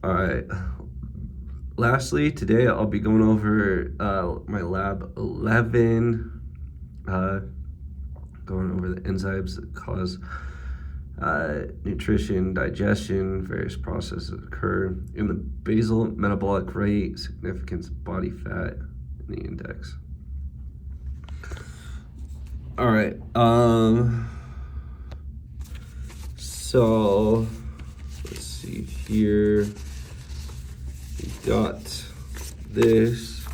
All right. Lastly, today I'll be going over my lab 11, going over the enzymes that cause nutrition, digestion, various processes occur in the basal metabolic rate, significance of body fat, and the index. All right. So let's see here. We got this.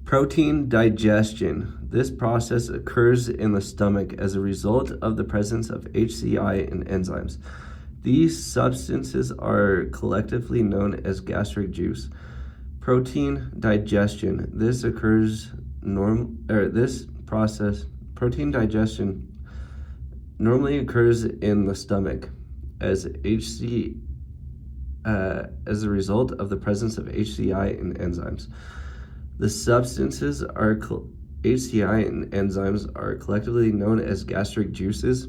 Protein digestion. This process occurs in the stomach as a result of the presence of HCI and enzymes. These substances are collectively known as gastric juice. Protein digestion. Protein digestion normally occurs in the stomach as as a result of the presence of HCI and enzymes. The substances are HCI and enzymes are collectively known as gastric juices.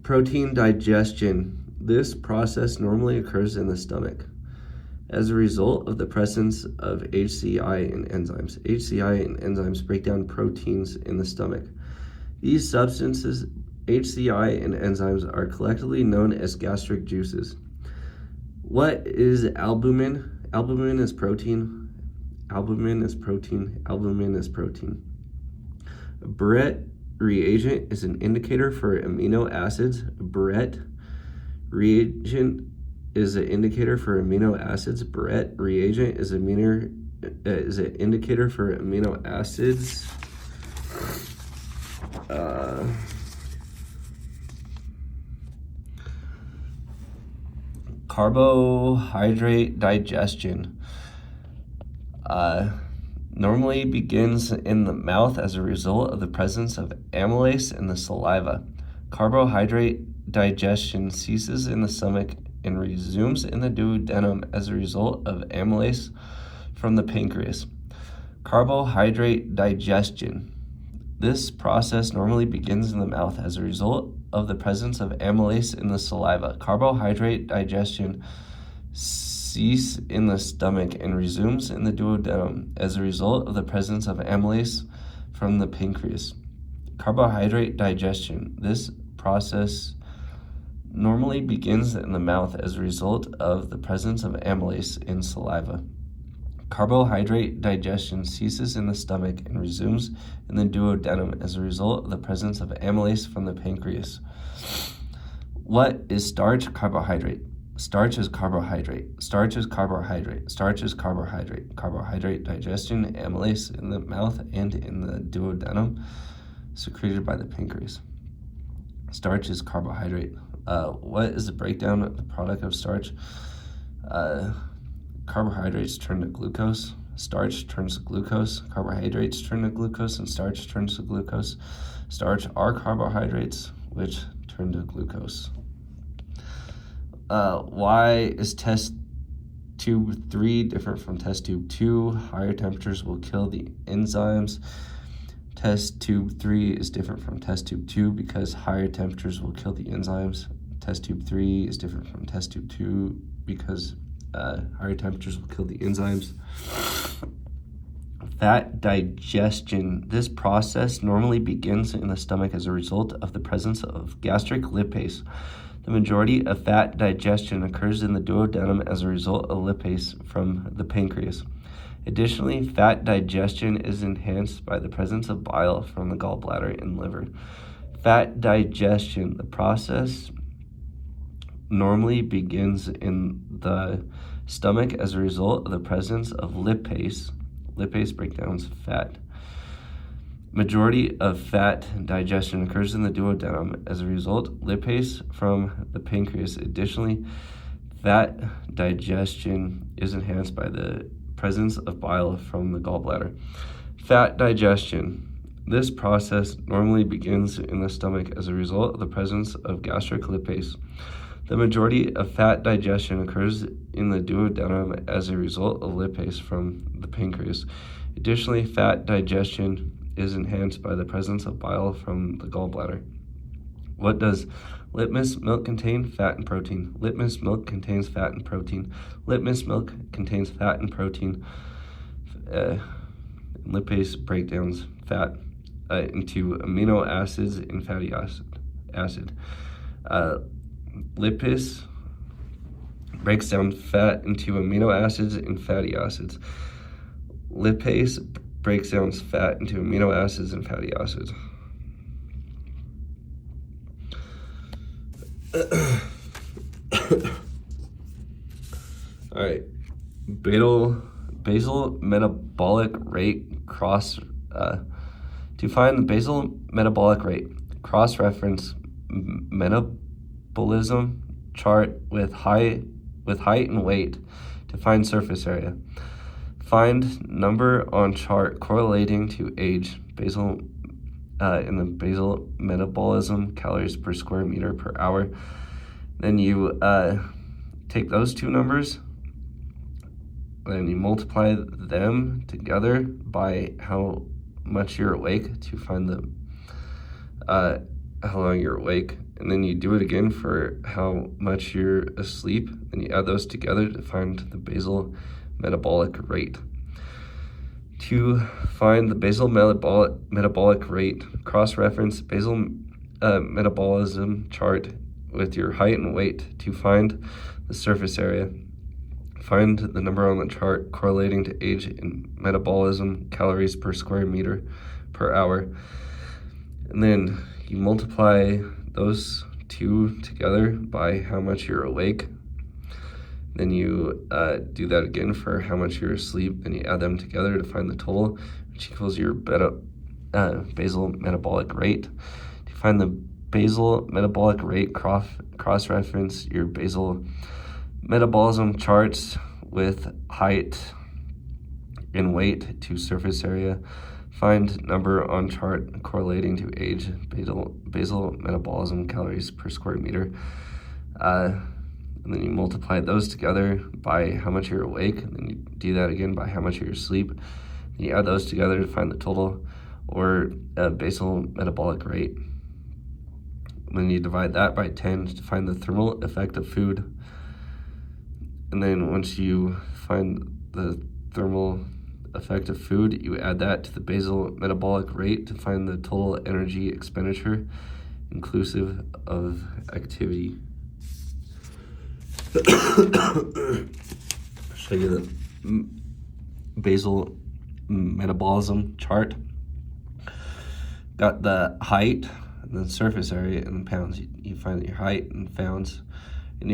Protein digestion. This process normally occurs in the stomach as a result of the presence of HCI and enzymes. HCI and enzymes break down proteins in the stomach. These substances, HCI and enzymes, are collectively known as gastric juices. What is albumin? Albumin is protein. Albumin is protein. Albumin is protein. Barrett reagent is an indicator for amino acids. Barrett reagent is an indicator for amino acids. Barrett reagent is an indicator for amino acids. Carbohydrate digestion normally begins in the mouth as a result of the presence of amylase in the saliva. Carbohydrate digestion ceases in the stomach and resumes in the duodenum as a result of amylase from the pancreas. Carbohydrate digestion. This process normally begins in the mouth as a result of the presence of amylase in the saliva. Carbohydrate digestion ceases in the stomach and resumes in the duodenum as a result of the presence of amylase from the pancreas. Carbohydrate digestion. This process normally begins in the mouth as a result of the presence of amylase in saliva. Carbohydrate digestion ceases in the stomach and resumes in the duodenum as a result of the presence of amylase from the pancreas. What is starch? Carbohydrate. Starch is carbohydrate. Starch is carbohydrate. Starch is carbohydrate. Carbohydrate digestion, amylase in the mouth and in the duodenum, secreted by the pancreas. Starch is carbohydrate. What is the breakdown of the product of starch? Carbohydrates turn to glucose. Starch turns to glucose. Carbohydrates turn to glucose, and starch turns to glucose. Starch are carbohydrates, which turn to glucose. Why is test tube 3 different from test tube 2? Higher temperatures will kill the enzymes. Test tube 3 is different from test tube 2 because higher temperatures will kill the enzymes. Test tube 3 is different from test tube 2 because higher temperatures will kill the enzymes. Fat digestion. This process normally begins in the stomach as a result of the presence of gastric lipase. The majority of fat digestion occurs in the duodenum as a result of lipase from the pancreas. Additionally, fat digestion is enhanced by the presence of bile from the gallbladder and liver. Fat digestion. The process normally begins in the stomach as a result of the presence of lipase. Lipase breakdowns fat. Majority of fat digestion occurs in the duodenum as a result lipase from the pancreas. Additionally, fat digestion is enhanced by the presence of bile from the gallbladder. Fat digestion. This process normally begins in the stomach as a result of the presence of gastric lipase. The majority of fat digestion occurs in the duodenum as a result of lipase from the pancreas. Additionally, fat digestion is enhanced by the presence of bile from the gallbladder. What does litmus milk contain? Fat and protein. Litmus milk contains fat and protein. Litmus milk contains fat and protein. Lipase breakdowns fat into amino acids and fatty acid. Lipase breaks down fat into amino acids and fatty acids. Lipase breaks down fat into amino acids and fatty acids. All right, basal metabolic rate to find the basal metabolic rate, cross-reference metabolism chart with height and weight to find surface area. Find number on chart correlating to age, basal in the basal metabolism, calories per square meter per hour. Then you take those two numbers, then you multiply them together by how much you're awake to find the how long you're awake, and then you do it again for how much you're asleep, and you add those together to find the basal metabolic rate. To find the basal metabolic rate, cross-reference basal metabolism chart with your height and weight to find the surface area. Find the number on the chart correlating to age and metabolism, calories per square meter per hour. And then you multiply those two together by how much you're awake. Then you do that again for how much you're asleep, and you add them together to find the total, which equals your basal metabolic rate. To find the basal metabolic rate, cross-reference your basal metabolism charts with height and weight to surface area. Find number on chart correlating to age, basal metabolism, calories per square meter. And then you multiply those together by how much you're awake, and then you do that again by how much you're asleep. Then you add those together to find the total, or basal metabolic rate. And then you divide that by 10 to find the thermal effect of food. And then once you find the thermal effect of food, you add that to the basal metabolic rate to find the total energy expenditure, inclusive of activity. I'll show you the basal metabolism chart. Got the height and the surface area in pounds. You find your height in pounds, and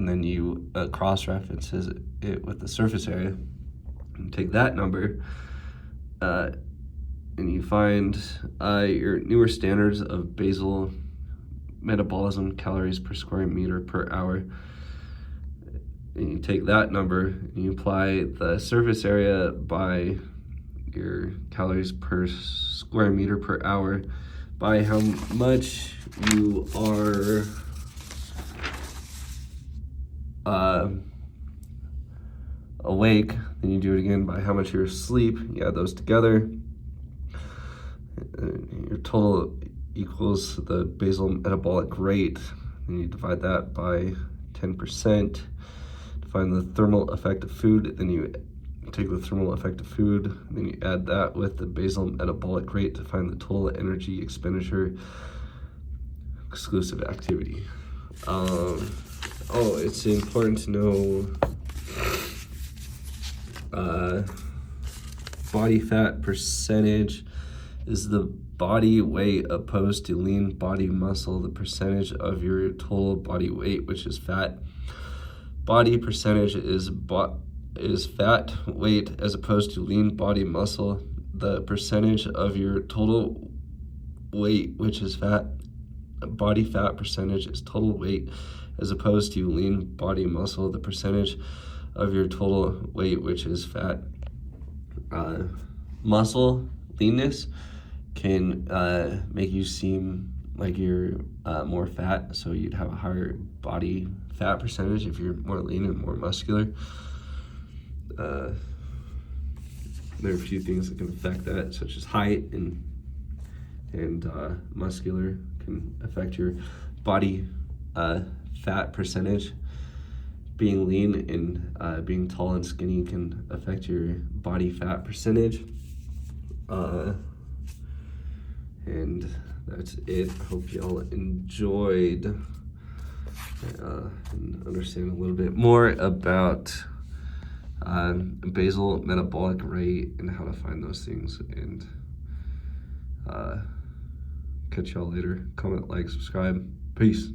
then you cross-reference it with the surface area. And take that number, and you find your newer standards of basal metabolism, calories per square meter per hour. And you take that number and you apply the surface area by your calories per square meter per hour by how much you are awake. Then you do it again by how much you're asleep. You add those together. Your total equals the basal metabolic rate. Then you divide that by 10% to find the thermal effect of food. Then you take the thermal effect of food, then you add that with the basal metabolic rate to find the total energy expenditure, exclusive activity. It's important to know body fat percentage is the body weight opposed to lean body muscle, the percentage of your total body weight, which is fat. Body percentage is fat weight as opposed to lean body muscle, the percentage of your total weight, which is fat. Body fat percentage is total weight as opposed to lean body muscle, the percentage of your total weight, which is fat. Muscle leanness can make you seem like you're more fat, so you'd have a higher body fat percentage if you're more lean and more muscular. There are a few things that can affect that, such as height and muscular can affect your body fat percentage. Being lean and being tall and skinny can affect your body fat percentage. And that's it. Hope y'all enjoyed and understand a little bit more about basal metabolic rate and how to find those things. And catch y'all later. Comment, like, subscribe. Peace.